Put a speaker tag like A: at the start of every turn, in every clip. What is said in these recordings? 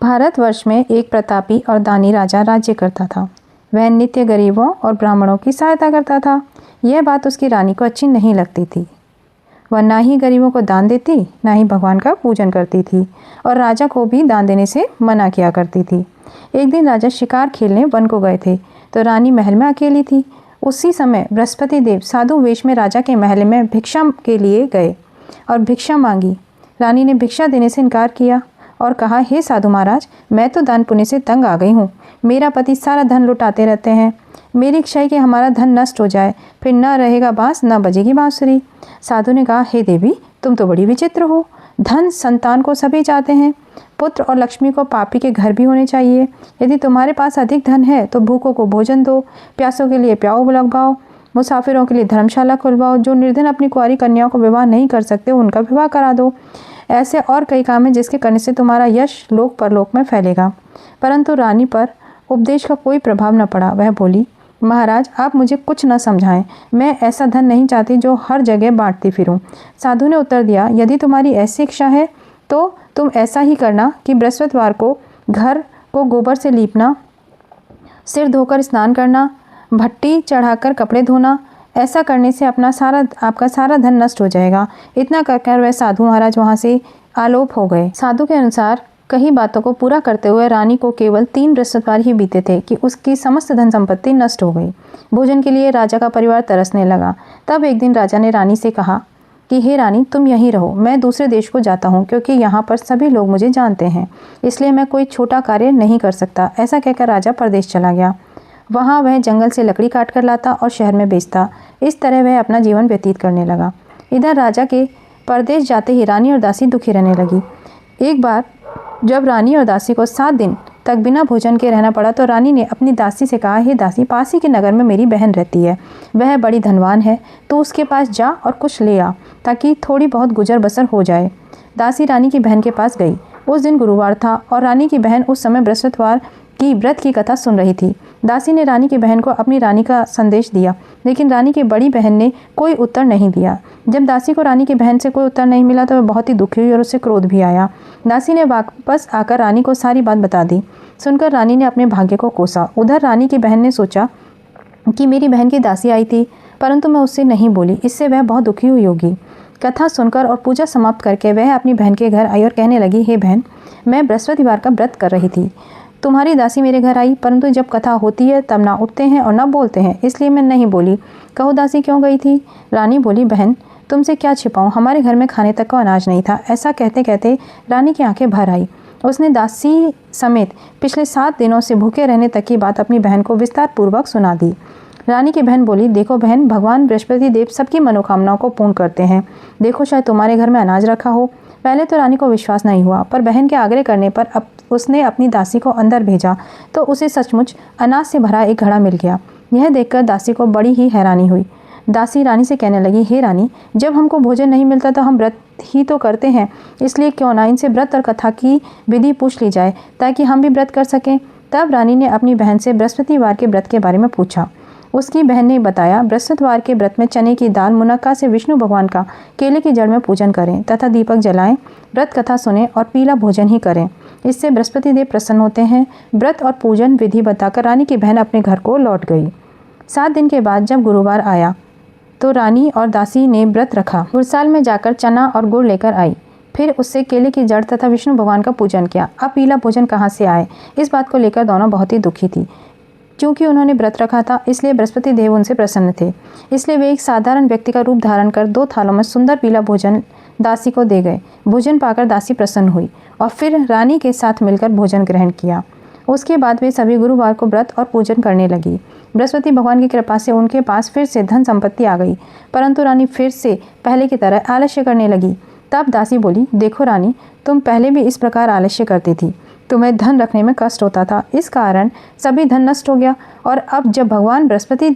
A: भारतवर्ष में एक प्रतापी और दानी राजा राज्य करता था। वह नित्य गरीबों और ब्राह्मणों की सहायता करता था। यह बात उसकी रानी को अच्छी नहीं लगती थी। वह ना ही गरीबों को दान देती, ना ही भगवान का पूजन करती थी और राजा को भी दान देने से मना किया करती थी। एक दिन राजा शिकार खेलने वन को गए थे तो रानी महल में अकेली थी। उसी समय बृहस्पति देव साधु वेश में राजा के महल में भिक्षा के लिए गए और भिक्षा मांगी। रानी ने भिक्षा देने से इनकार किया और कहा, हे साधु महाराज, मैं तो दान पुण्य से तंग आ गई हूँ। मेरा पति सारा धन लुटाते रहते हैं। मेरी इच्छा है कि हमारा धन नष्ट हो जाए, फिर न रहेगा बांस न बजेगी बांसुरी। साधु ने कहा, हे देवी, तुम तो बड़ी विचित्र हो। धन संतान को सभी चाहते हैं। पुत्र और लक्ष्मी को पापी के घर भी होने चाहिए। यदि तुम्हारे पास अधिक धन है तो भूखों को भोजन दो, प्यासों के लिए प्याऊ लगवाओ, मुसाफिरों के लिए धर्मशाला खुलवाओ, जो निर्धन अपनी कुंवारी कन्याओं को विवाह नहीं कर सकते उनका विवाह करा दो। ऐसे और कई काम हैं जिसके करने से तुम्हारा यश लोक परलोक में फैलेगा। परंतु रानी पर उपदेश का कोई प्रभाव न पड़ा। वह बोली, महाराज, आप मुझे कुछ न समझाएं। मैं ऐसा धन नहीं चाहती जो हर जगह बांटती फिरूं। साधु ने उत्तर दिया, यदि तुम्हारी ऐसी इच्छा है तो तुम ऐसा ही करना कि बृहस्पतिवार को घर को गोबर से लीपना, सिर धोकर स्नान करना, भट्टी चढ़ाकर कपड़े धोना। ऐसा करने से आपका सारा धन नष्ट हो जाएगा। इतना कहकर वह साधु महाराज वहाँ से आलोप हो गए। साधु के अनुसार कई बातों को पूरा करते हुए रानी को केवल 3 बृहस्पतिवार ही बीते थे कि उसकी समस्त धन संपत्ति नष्ट हो गई। भोजन के लिए राजा का परिवार तरसने लगा। तब एक दिन राजा ने रानी से कहा कि हे रानी, तुम यहीं रहो, मैं दूसरे देश को जाता हूँ क्योंकि यहाँ पर सभी लोग मुझे जानते हैं, इसलिए मैं कोई छोटा कार्य नहीं कर सकता। ऐसा कहकर राजा परदेश चला गया। वहाँ वह जंगल से लकड़ी काट कर लाता और शहर में बेचता। इस तरह वह अपना जीवन व्यतीत करने लगा। इधर राजा के परदेश जाते ही रानी और दासी दुखी रहने लगी। एक बार जब रानी और दासी को 7 दिन तक बिना भोजन के रहना पड़ा तो रानी ने अपनी दासी से कहा, हे दासी, पास ही के नगर में मेरी बहन रहती है, वह बड़ी धनवान है, तो उसके पास जा और कुछ ले आ ताकि थोड़ी बहुत गुजर बसर हो जाए। दासी रानी की बहन के पास गई। उस दिन गुरुवार था और रानी की बहन उस समय बृहस्पतिवार की व्रत की कथा सुन रही थी। दासी ने रानी की बहन को अपनी रानी का संदेश दिया, लेकिन रानी की बड़ी बहन ने कोई उत्तर नहीं दिया। जब दासी को रानी की बहन से कोई उत्तर नहीं मिला तो वह बहुत ही दुखी हुई और उसे क्रोध भी आया। दासी ने वापस आकर रानी को सारी बात बता दी। सुनकर रानी ने अपने भाग्य को कोसा। उधर रानी की बहन ने सोचा कि मेरी बहन की दासी आई थी, परंतु मैं उससे नहीं बोली, इससे वह बहुत दुखी हुई होगी। कथा सुनकर और पूजा समाप्त करके वह अपनी बहन के घर आई और कहने लगी, हे बहन, मैं बृहस्पतिवार का व्रत कर रही थी। तुम्हारी दासी मेरे घर आई, परंतु जब कथा होती है तब ना उठते हैं और ना बोलते हैं, इसलिए मैं नहीं बोली। कहो दासी क्यों गई थी? रानी बोली, बहन, तुमसे क्या छिपाऊं, हमारे घर में खाने तक का अनाज नहीं था। ऐसा कहते कहते रानी की आंखें भर आई। उसने दासी समेत पिछले 7 दिनों से भूखे रहने तक की बात अपनी बहन को विस्तार पूर्वक सुना दी। रानी की बहन बोली, देखो बहन, भगवान बृहस्पति देव सबकी मनोकामनाओं को पूर्ण करते हैं। देखो, शायद तुम्हारे घर में अनाज रखा हो। पहले तो रानी को विश्वास नहीं हुआ, पर बहन के आग्रह करने पर उसने अपनी दासी को अंदर भेजा तो उसे सचमुच अनाज से भरा एक घड़ा मिल गया। यह देखकर दासी को बड़ी ही हैरानी हुई। दासी रानी से कहने लगी, हे रानी, जब हमको भोजन नहीं मिलता तो हम व्रत ही तो करते हैं, इसलिए क्यों ना इनसे व्रत और कथा की विधि पूछ ली जाए ताकि हम भी व्रत कर सकें। तब रानी ने अपनी बहन से बृहस्पतिवार के व्रत के बारे में पूछा। उसकी बहन ने बताया, बृहस्पतिवार के व्रत में चने की दाल मुनक्का से विष्णु भगवान का केले की जड़ में पूजन करें तथा दीपक जलाएं, व्रत कथा सुने और पीला भोजन ही करें। इससे बृहस्पति देव प्रसन्न होते हैं। व्रत और पूजन विधि बताकर रानी की बहन अपने घर को लौट गई। 7 दिन के बाद जब गुरुवार आया तो रानी और दासी ने व्रत रखा। गुड़साल में जाकर चना और गुड़ लेकर आई। फिर उससे केले की जड़ तथा विष्णु भगवान का पूजन किया। अब पीला भोजन कहाँ से आए, इस बात को लेकर दोनों बहुत ही दुखी थी। क्योंकि उन्होंने व्रत रखा था, इसलिए बृहस्पति देव उनसे प्रसन्न थे। इसलिए वे एक साधारण व्यक्ति का रूप धारण कर 2 थालों में सुंदर पीला भोजन दासी को दे गए। भोजन पाकर दासी प्रसन्न हुई और फिर रानी के साथ मिलकर भोजन ग्रहण किया। उसके बाद वे सभी गुरुवार को व्रत और पूजन करने लगी। बृहस्पति भगवान की कृपा से उनके पास फिर से धन संपत्ति आ गई, परंतु रानी फिर से पहले की तरह आलस्य करने लगी। तब दासी बोली, देखो रानी, तुम पहले भी इस प्रकार आलस्य करती थी, तुम्हें धन रखने में कष्ट होता था, इस कारण सभी धन नष्ट हो गया, और अब जब भगवान बृहस्पति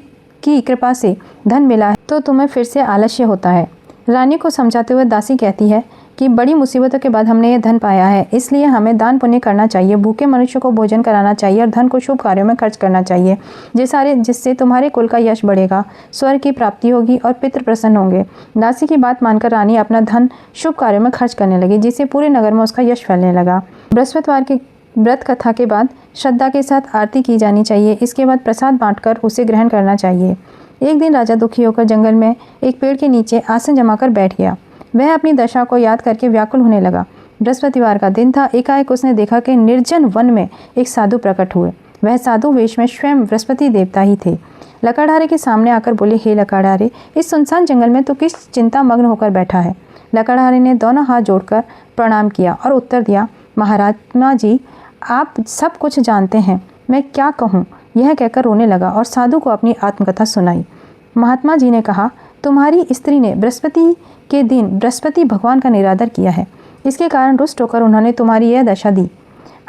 A: की कृपा से धन मिला है तो तुम्हें फिर से आलस्य होता है। रानी को समझाते हुए दासी कहती है कि बड़ी मुसीबतों के बाद हमने ये धन पाया है, इसलिए हमें दान पुण्य करना चाहिए, भूखे मनुष्य को भोजन कराना चाहिए और धन को शुभ कार्यों में खर्च करना चाहिए, जिससे तुम्हारे कुल का यश बढ़ेगा, स्वर्ग की प्राप्ति होगी और पितृ प्रसन्न होंगे। दासी की बात मानकर रानी अपना धन शुभ कार्यों में खर्च करने लगी, जिससे पूरे नगर में उसका यश फैलने लगा। बृहस्पतिवार के व्रत कथा के बाद श्रद्धा के साथ आरती की जानी चाहिए। इसके बाद प्रसाद बांटकर उसे ग्रहण करना चाहिए। एक दिन राजा दुखी होकर जंगल में एक पेड़ के नीचे आसन जमाकर बैठ गया। वह अपनी दशा को याद करके व्याकुल होने लगा। बृहस्पतिवार का दिन था। एकाएक उसने देखा कि निर्जन वन में एक साधु प्रकट हुए। वह साधु वेश में स्वयं बृहस्पति देवता ही थे। लकड़हारे के सामने आकर बोले, हे लकड़हारे, इस सुनसान जंगल में तो किस चिंता मग्न होकर बैठा है। लकड़हारे ने दोनों हाथ जोड़कर प्रणाम किया और उत्तर दिया, महात्मा जी, आप सब कुछ जानते हैं, मैं क्या कहूँ। यह कहकर रोने लगा और साधु को अपनी आत्मकथा सुनाई। महात्मा जी ने कहा, तुम्हारी स्त्री ने बृहस्पति के दिन बृहस्पति भगवान का निरादर किया है। इसके कारण रुष्ट होकर उन्होंने तुम्हारी यह दशा दी।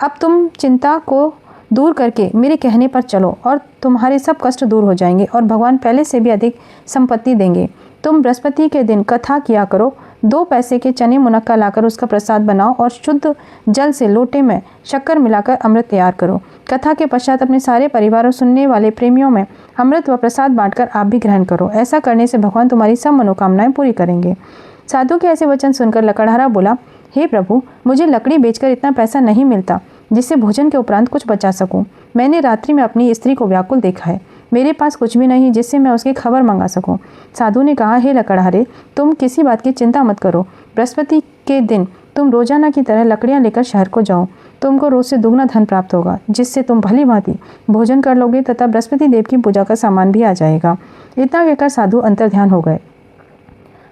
A: अब तुम चिंता को दूर करके मेरे कहने पर चलो और तुम्हारे सब कष्ट दूर हो जाएंगे और भगवान पहले से भी अधिक संपत्ति देंगे। तुम बृहस्पति के दिन कथा किया करो। 2 पैसे के चने मुनक्का लाकर उसका प्रसाद बनाओ और शुद्ध जल से लोटे में शक्कर मिलाकर अमृत तैयार करो। कथा के पश्चात अपने सारे परिवार और सुनने वाले प्रेमियों में अमृत व प्रसाद बांटकर आप भी ग्रहण करो। ऐसा करने से भगवान तुम्हारी सब मनोकामनाएं पूरी करेंगे। साधु के ऐसे वचन सुनकर लकड़हारा बोला, हे प्रभु, मुझे लकड़ी बेचकर इतना पैसा नहीं मिलता जिससे भोजन के उपरांत कुछ बचा सकूं। मैंने रात्रि में अपनी स्त्री को व्याकुल देखा है। मेरे पास कुछ भी नहीं जिससे मैं उसकी खबर मंगा सकूं। साधु ने कहा, हे लकड़हारे, तुम किसी बात की चिंता मत करो। बृहस्पति के दिन तुम रोजाना की तरह लकड़ियां लेकर शहर को जाओ। तुमको रोज से दुगना धन प्राप्त होगा, जिससे तुम भली भांति भोजन कर लोगे तथा बृहस्पति देव की पूजा का सामान भी आ जाएगा। इतना कहकर साधु अंतर्ध्यान हो गए।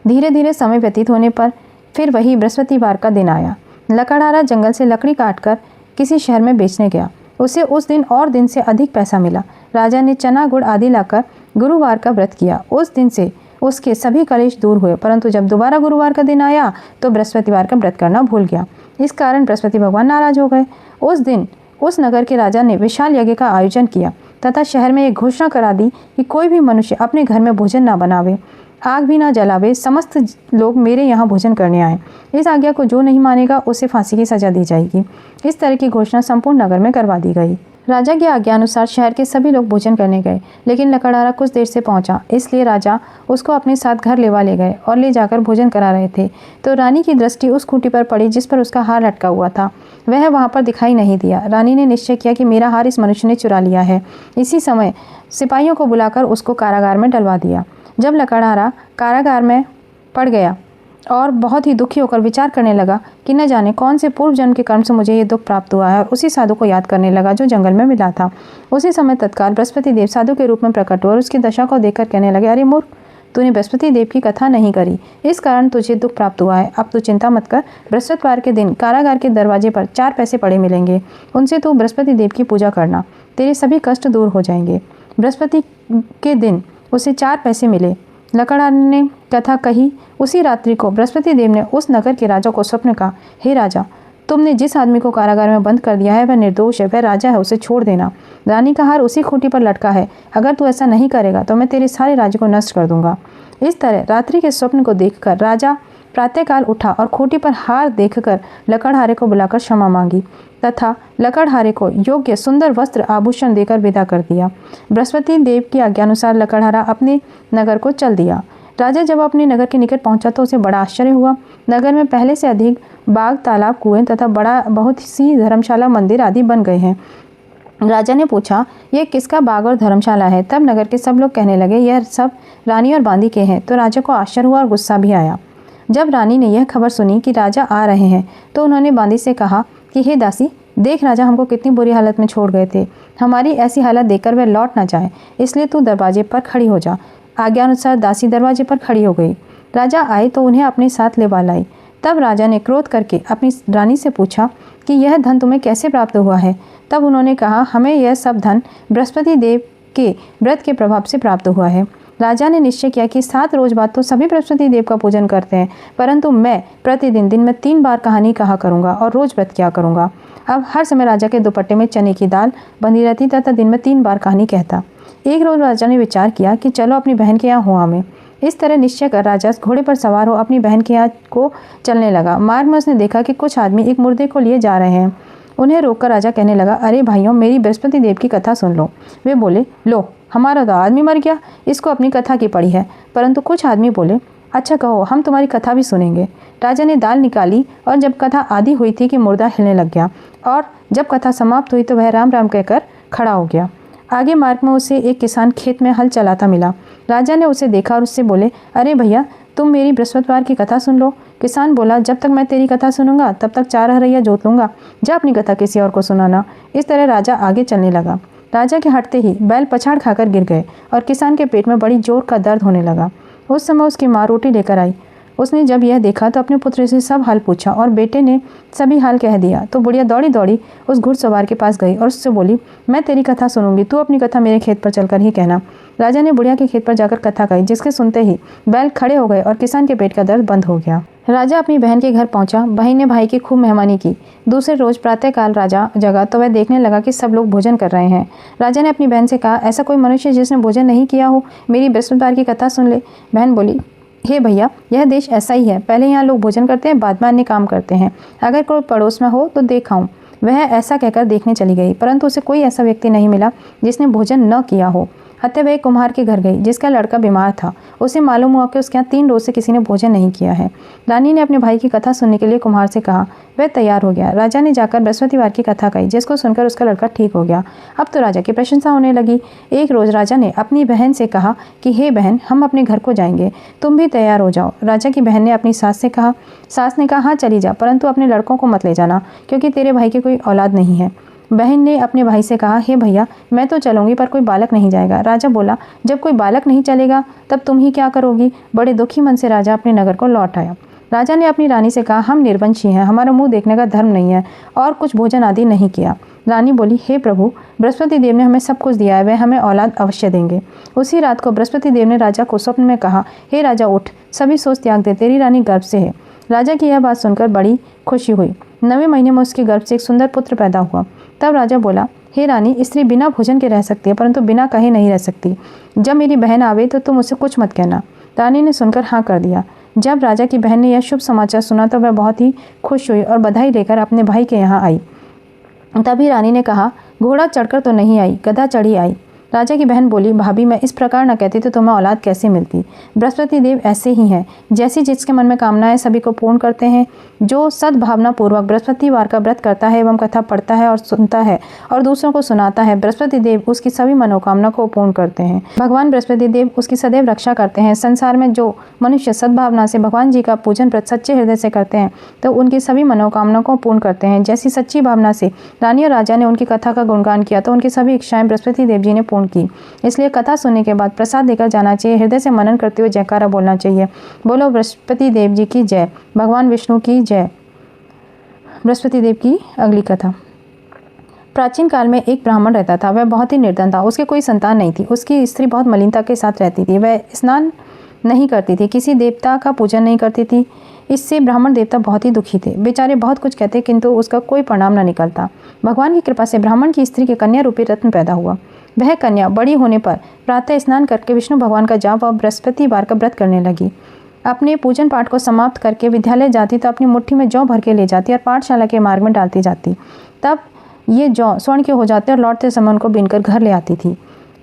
A: धीरे धीरे समय व्यतीत होने पर फिर वही बृहस्पतिवार का दिन आया। लकड़हारा जंगल से लकड़ी काटकर किसी शहर में बेचने गया। उसे उस दिन और दिन से अधिक पैसा मिला। राजा ने चना गुड़ आदि लाकर गुरुवार का व्रत किया। उस दिन से उसके सभी कलेश दूर हुए, परंतु जब दोबारा गुरुवार का दिन आया तो बृहस्पतिवार का व्रत करना भूल गया। इस कारण बृहस्पति भगवान नाराज हो गए। उस दिन उस नगर के राजा ने विशाल यज्ञ का आयोजन किया तथा शहर में एक घोषणा करा दी कि कोई भी मनुष्य अपने घर में भोजन न बनावे, आग भी ना जलावे, समस्त लोग मेरे यहाँ भोजन करने आए। इस आज्ञा को जो नहीं मानेगा उसे फांसी की सजा दी जाएगी। इस तरह की घोषणा संपूर्ण नगर में करवा दी गई। राजा की आज्ञा अनुसार शहर के सभी लोग भोजन करने गए, लेकिन लकड़हारा कुछ देर से पहुंचा, इसलिए राजा उसको अपने साथ घर लेवा ले गए और ले जाकर भोजन करा रहे थे तो रानी की दृष्टि उस खूंटी पर पड़ी जिस पर उसका हार लटका हुआ था। वह वहाँ पर दिखाई नहीं दिया। रानी ने निश्चय किया कि मेरा हार इस मनुष्य ने चुरा लिया है। इसी समय सिपाहियों को बुलाकर उसको कारागार में डलवा दिया। जब लकड़हारा कारागार में पड़ गया और बहुत ही दुखी होकर विचार करने लगा कि न जाने कौन से पूर्व जन्म के कर्म से मुझे ये दुख प्राप्त हुआ है, और उसी साधु को याद करने लगा जो जंगल में मिला था। उसी समय तत्काल बृहस्पति देव साधु के रूप में प्रकट हुए और उसकी दशा को देखकर कहने लगे, अरे मूर्ख, तूने बृहस्पति देव की कथा नहीं करी, इस कारण तुझे दुख प्राप्त हुआ है। अब तू चिंता मत कर। बृहस्पतिवार के दिन कारागार के दरवाजे पर 4 पैसे पड़े मिलेंगे, उनसे तू बृहस्पति देव की पूजा करना, तेरे सभी कष्ट दूर हो जाएंगे। बृहस्पति के दिन उसे 4 पैसे मिले। लकड़हारे ने कथा कही। उसी रात्रि को बृहस्पति देव ने उस नगर के राजा को स्वप्न कहा, हे राजा, तुमने जिस आदमी को कारागार में बंद कर दिया है वह निर्दोष है, वह राजा है, उसे छोड़ देना। रानी का हार उसी खूंटी पर लटका है। अगर तू ऐसा नहीं करेगा तो मैं तेरे सारे राज्य को नष्ट कर दूंगा। इस तरह रात्रि के स्वप्न को देखकर राजा प्रातःकाल उठा और खूंटी पर हार देखकर लकड़हारे को बुलाकर क्षमा मांगी तथा लकड़हारे को योग्य सुंदर वस्त्र आभूषण देकर विदा कर दिया। बृहस्पति देव की आज्ञानुसार लकड़हारा अपने नगर को चल दिया। राजा जब अपने नगर के निकट पहुंचा तो उसे बड़ा आश्चर्य हुआ। नगर में पहले से अधिक बाग, तालाब, कुएं तथा बहुत सी धर्मशाला, मंदिर आदि बन गए हैं। राजा ने पूछा, यह किसका बाग और धर्मशाला है? तब नगर के सब लोग कहने लगे, यह सब रानी और बांदी के हैं। तो राजा को आश्चर्य हुआ और गुस्सा भी आया। जब रानी ने यह खबर सुनी कि राजा आ रहे हैं तो उन्होंने बांदी से कहा कि हे दासी, देख राजा हमको कितनी बुरी हालत में छोड़ गए थे। हमारी ऐसी हालत देखकर वह लौट ना जाए, इसलिए तू दरवाजे पर खड़ी हो जा। आज्ञानुसार दासी दरवाजे पर खड़ी हो गई। राजा आए तो उन्हें अपने साथ ले लाई। तब राजा ने क्रोध करके अपनी रानी से पूछा कि यह धन तुम्हें कैसे प्राप्त हुआ है? तब उन्होंने कहा, हमें यह सब धन बृहस्पति देव के व्रत के प्रभाव से प्राप्त हुआ है। राजा ने निश्चय किया कि 7 रोज बाद तो सभी बृहस्पति देव का पूजन करते हैं, परंतु मैं प्रतिदिन दिन में 3 बार कहानी कहा करूँगा और रोज व्रत किया करूँगा। अब हर समय राजा के दुपट्टे में चने की दाल बंधी रहती तथा दिन में 3 बार कहानी कहता। एक रोज राजा ने विचार किया कि चलो अपनी बहन के यहाँ हुआ में। इस तरह निश्चय कर राजा घोड़े पर सवार हो अपनी बहन के यहाँ को चलने लगा। मार्ग में उसने देखा कि कुछ आदमी एक मुर्दे को लिए जा रहे हैं। उन्हें रोककर राजा कहने लगा, अरे भाइयों, मेरी बृहस्पति देव की कथा सुन लो। वे बोले, लो, हमारा तो आदमी मर गया, इसको अपनी कथा की पड़ी है। परंतु कुछ आदमी बोले, अच्छा कहो, हम तुम्हारी कथा भी सुनेंगे। राजा ने दाल निकाली और जब कथा आधी हुई थी कि मुर्दा हिलने लग गया और जब कथा समाप्त हुई तो वह राम राम कहकर खड़ा हो गया। आगे मार्ग में उसे एक किसान खेत में हल चलाता मिला। राजा ने उसे देखा और उससे बोले, अरे भैया, तुम मेरी बृहस्पतिवार की कथा सुन लो। किसान बोला, जब तक मैं तेरी कथा सुनूंगा तब तक 4 हरैया जोत लूंगा, जा अपनी कथा किसी और को सुनाना। इस तरह राजा आगे चलने लगा। राजा के हटते ही बैल पछाड़ खाकर गिर गए और किसान के पेट में बड़ी जोर का दर्द होने लगा। उस समय उसकी माँ रोटी लेकर आई। उसने जब यह देखा तो अपने पुत्र से सब हाल पूछा और बेटे ने सभी हाल कह दिया। तो बुढ़िया दौड़ी दौड़ी उस घुड़सवार के पास गई और उससे बोली, मैं तेरी कथा सुनूंगी, तू अपनी कथा मेरे खेत पर चलकर ही कहना। राजा ने बुढ़िया के खेत पर जाकर कथा कही, जिसके सुनते ही बैल खड़े हो गए और किसान के पेट का दर्द बंद हो गया। राजा अपनी बहन के घर पहुंचा। बहन ने भाई की खूब मेहमानी की। दूसरे रोज प्रातःकाल राजा जगा तो वह देखने लगा कि सब लोग भोजन कर रहे हैं। राजा ने अपनी बहन से कहा, ऐसा कोई मनुष्य जिसने भोजन नहीं किया हो, मेरी बृहस्पतिवार की कथा सुन ले। बहन बोली, हे भैया, यह देश ऐसा ही है, पहले यहाँ लोग भोजन करते हैं, बाद में अन्य काम करते हैं। अगर कोई पड़ोस में हो तो देखाऊं। वह ऐसा कहकर देखने चली गई, परंतु उसे कोई ऐसा व्यक्ति नहीं मिला जिसने भोजन न किया हो। अतः वह एक कुम्हार के घर गई जिसका लड़का बीमार था। उसे मालूम हुआ कि उसके यहाँ 3 रोज से किसी ने भोजन नहीं किया है। रानी ने अपने भाई की कथा सुनने के लिए कुम्हार से कहा। वह तैयार हो गया। राजा ने जाकर बृहस्पतिवार की कथा कही, जिसको सुनकर उसका लड़का ठीक हो गया। अब तो राजा की प्रशंसा होने लगी। एक रोज राजा ने अपनी बहन से कहा कि हे बहन, हम अपने घर को जाएंगे, तुम भी तैयार हो जाओ। राजा की बहन ने अपनी सास से कहा। सास ने कहा, हाँ चली जा, परंतु अपने लड़कों को मत ले जाना, क्योंकि तेरे भाई की कोई औलाद नहीं है। बहन ने अपने भाई से कहा, हे भैया, मैं तो चलूंगी पर कोई बालक नहीं जाएगा। राजा बोला, जब कोई बालक नहीं चलेगा तब तुम ही क्या करोगी। बड़े दुखी मन से राजा अपने नगर को लौट आया। राजा ने अपनी रानी से कहा, हम निर्वंशी हैं, हमारा मुंह देखने का धर्म नहीं है और कुछ भोजन आदि नहीं किया। रानी बोली, हे प्रभु, बृहस्पति देव ने हमें सब कुछ दिया है, वह हमें औलाद अवश्य देंगे। उसी रात को बृहस्पति देव ने राजा को स्वप्न में कहा, हे राजा, उठ, सभी सोच त्याग दे, तेरी रानी गर्भ से है। राजा की यह बात सुनकर बड़ी खुशी हुई। 9वें महीने में उसके गर्भ से एक सुंदर पुत्र पैदा हुआ। तब राजा बोला, हे रानी, स्त्री बिना भोजन के रह सकती है, परंतु बिना कहे नहीं रह सकती। जब मेरी बहन आवे तो तुम उसे कुछ मत कहना। रानी ने सुनकर हाँ कर दिया। जब राजा की बहन ने यह शुभ समाचार सुना तो वह बहुत ही खुश हुई और बधाई लेकर अपने भाई के यहाँ आई। तभी रानी ने कहा, घोड़ा चढ़कर तो नहीं आई, गधा चढ़ी आई। राजा की बहन बोली, भाभी, मैं इस प्रकार न कहती तो तुम्हें औलाद कैसे मिलती। बृहस्पति देव ऐसे ही हैं, जैसी जिसके मन में कामनाएं सभी को पूर्ण करते हैं। जो सद्भावना पूर्वक बृहस्पतिवार का व्रत करता है एवं कथा पढ़ता है और सुनता है और दूसरों को सुनाता है, बृहस्पति देव उसकी सभी मनोकामना को पूर्ण करते हैं। भगवान बृहस्पति देव उसकी सदैव रक्षा करते हैं। संसार में जो मनुष्य सद्भावना से भगवान जी का पूजन व्रत सच्चे हृदय से करते हैं तो उनकी सभी मनोकामना को पूर्ण करते हैं। जैसी सच्ची भावना से रानी और राजा ने उनकी कथा का गुणगान किया तो उनकी सभी इच्छाएं बृहस्पति देव जी ने पूर्ण की। इसलिए कथा सुनने के बाद प्रसाद लेकर जाना चाहिए, हृदय से मनन करते हुए जयकारा बोलना चाहिए। बोलो बृहस्पति देव जी की जय, भगवान विष्णु की जय। बृहस्पति देव की अगली कथा। प्राचीन काल में एक ब्राह्मण रहता था। वह बहुत ही निर्धन था। उसके कोई संतान नहीं थी। उसकी स्त्री बहुत मलिनता के साथ रहती थी। वह स्नान नहीं करती थी, किसी देवता का पूजन नहीं करती थी। इससे ब्राह्मण देवता बहुत ही दुखी थे। बेचारे बहुत कुछ कहते किंतु उसका कोई परिणाम न निकलता। भगवान की कृपा से ब्राह्मण की स्त्री के कन्या रूपी रत्न पैदा हुआ। वह कन्या बड़ी होने पर प्रातः स्नान करके विष्णु भगवान का जाप व बृहस्पतिवार का व्रत करने लगी। अपने पूजन पाठ को समाप्त करके विद्यालय जाती तो अपनी मुट्ठी में जौ भर के ले जाती और पाठशाला के मार्ग में डालती जाती। तब ये जौ स्वर्ण के हो जाते और लौटते समय उनको बीनकर घर ले आती थी।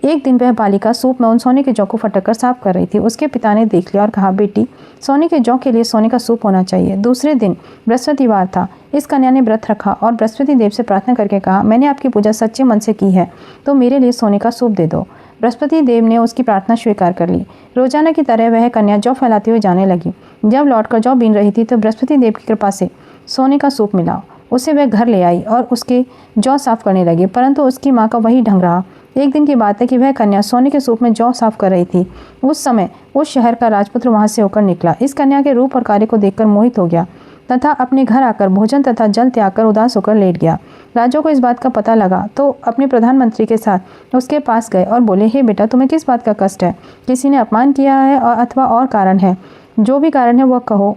A: एक दिन वह बालिका सूप में उन सोने के जौ को फटक साफ कर रही थी। उसके पिता ने देख लिया और कहा, बेटी, सोने के जौ के लिए सोने का सूप होना चाहिए। दूसरे दिन बृहस्पतिवार था। इस कन्या ने व्रत रखा और बृहस्पति देव से प्रार्थना करके कहा, मैंने आपकी पूजा सच्चे मन से की है तो मेरे लिए सोने का सूप दे दो। बृहस्पति देव ने उसकी प्रार्थना स्वीकार कर ली। रोजाना की तरह वह कन्या जौ फैलाती हुई जाने लगी। जब लौटकर जौ बीन रही थी तो बृहस्पति देव की कृपा से सोने का सूप मिला। उसे वह घर ले आई और उसके जौ साफ करने लगी, परंतु उसकी माँ का वही ढंग रहा। एक दिन की बात है कि वह कन्या सोने के सूप में जौ साफ कर रही थी। उस समय उस शहर का राजपुत्र वहां से होकर निकला। इस कन्या के रूप और कार्य को देखकर मोहित हो गया तथा अपने घर आकर भोजन तथा जल त्याग कर उदास होकर लेट गया। राजा को इस बात का पता लगा तो अपने प्रधानमंत्री के साथ उसके पास गए और बोले, हे बेटा, तुम्हें किस बात का कष्ट है? किसी ने अपमान किया है अथवा और कारण है? जो भी कारण है वह कहो,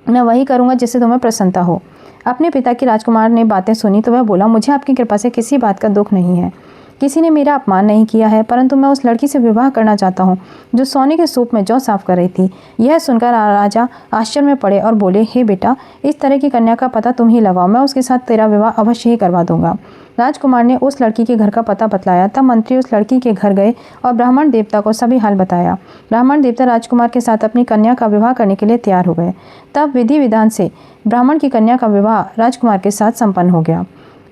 A: मैं वही करूँगा जिससे तुम्हें प्रसन्नता हो। अपने पिता की राजकुमार ने बातें सुनी तो वह बोला, मुझे आपकी कृपा से किसी बात का दुख नहीं है। किसी ने मेरा अपमान नहीं किया है, परंतु मैं उस लड़की से विवाह करना चाहता हूँ जो सोने के सूप में जौ साफ कर रही थी। यह सुनकर राजा आश्चर्य में पड़े और बोले, हे बेटा, इस तरह की कन्या का पता तुम ही लगाओ, मैं उसके साथ तेरा विवाह अवश्य ही करवा दूंगा। राजकुमार ने उस लड़की के घर का पता बतलाया। तब मंत्री उस लड़की के घर गए और ब्राह्मण देवता को सभी हाल बताया। ब्राह्मण देवता राजकुमार के साथ अपनी कन्या का विवाह करने के लिए तैयार हो गए। तब विधि विधान से ब्राह्मण की कन्या का विवाह राजकुमार के साथ संपन्न हो गया।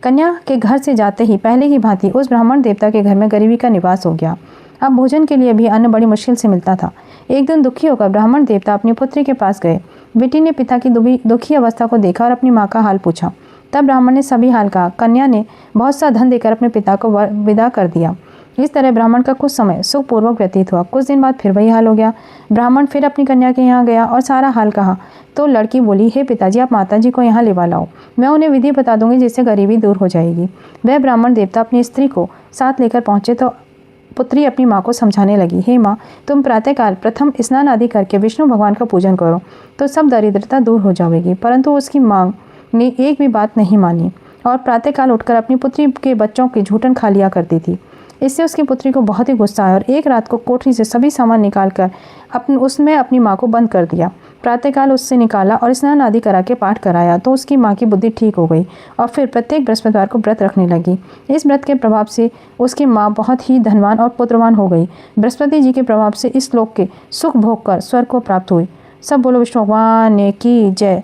A: कन्या के घर से जाते ही पहले की भांति उस ब्राह्मण देवता के घर में गरीबी का निवास हो गया। अब भोजन के लिए भी अन्न बड़ी मुश्किल से मिलता था। एक दिन दुखी होकर ब्राह्मण देवता अपनी पुत्री के पास गए। बेटी ने पिता की दुखी अवस्था को देखा और अपनी माँ का हाल पूछा। तब ब्राह्मण ने सभी हाल कहा। कन्या ने बहुत सा धन देकर अपने पिता को विदा कर दिया। इस तरह ब्राह्मण का कुछ समय सुखपूर्वक व्यतीत हुआ। कुछ दिन बाद फिर वही हाल हो गया। ब्राह्मण फिर अपनी कन्या के यहाँ गया और सारा हाल कहा। तो लड़की बोली, हे पिताजी, आप माताजी को यहाँ लेवा लाओ, मैं उन्हें विधि बता दूंगी जिससे गरीबी दूर हो जाएगी। वह ब्राह्मण देवता अपनी स्त्री को साथ लेकर पहुंचे तो पुत्री अपनी माँ को समझाने लगी, हे माँ, तुम प्रातःकाल प्रथम स्नान आदि करके विष्णु भगवान का पूजन करो तो सब दरिद्रता दूर हो जाएगी। परंतु उसकी माँ ने एक भी बात नहीं मानी और प्रातःकाल उठकर अपनी पुत्री के बच्चों की झूठन खा लिया करती थी। इससे उसकी पुत्री को बहुत ही गुस्सा आया और एक रात को कोठरी से सभी सामान निकालकर उसमें अपनी माँ को बंद कर दिया। प्रातःकाल उससे निकाला और स्नान आदि करा के पाठ कराया तो उसकी माँ की बुद्धि ठीक हो गई और फिर प्रत्येक बृहस्पतिवार को व्रत रखने लगी। इस व्रत के प्रभाव से उसकी माँ बहुत ही धनवान और पुत्रवान हो गई। बृहस्पति जी के प्रभाव से इस लोक के सुख भोग कर स्वर्ग को प्राप्त हुई। सब बोलो विष्णु भगवान की जय।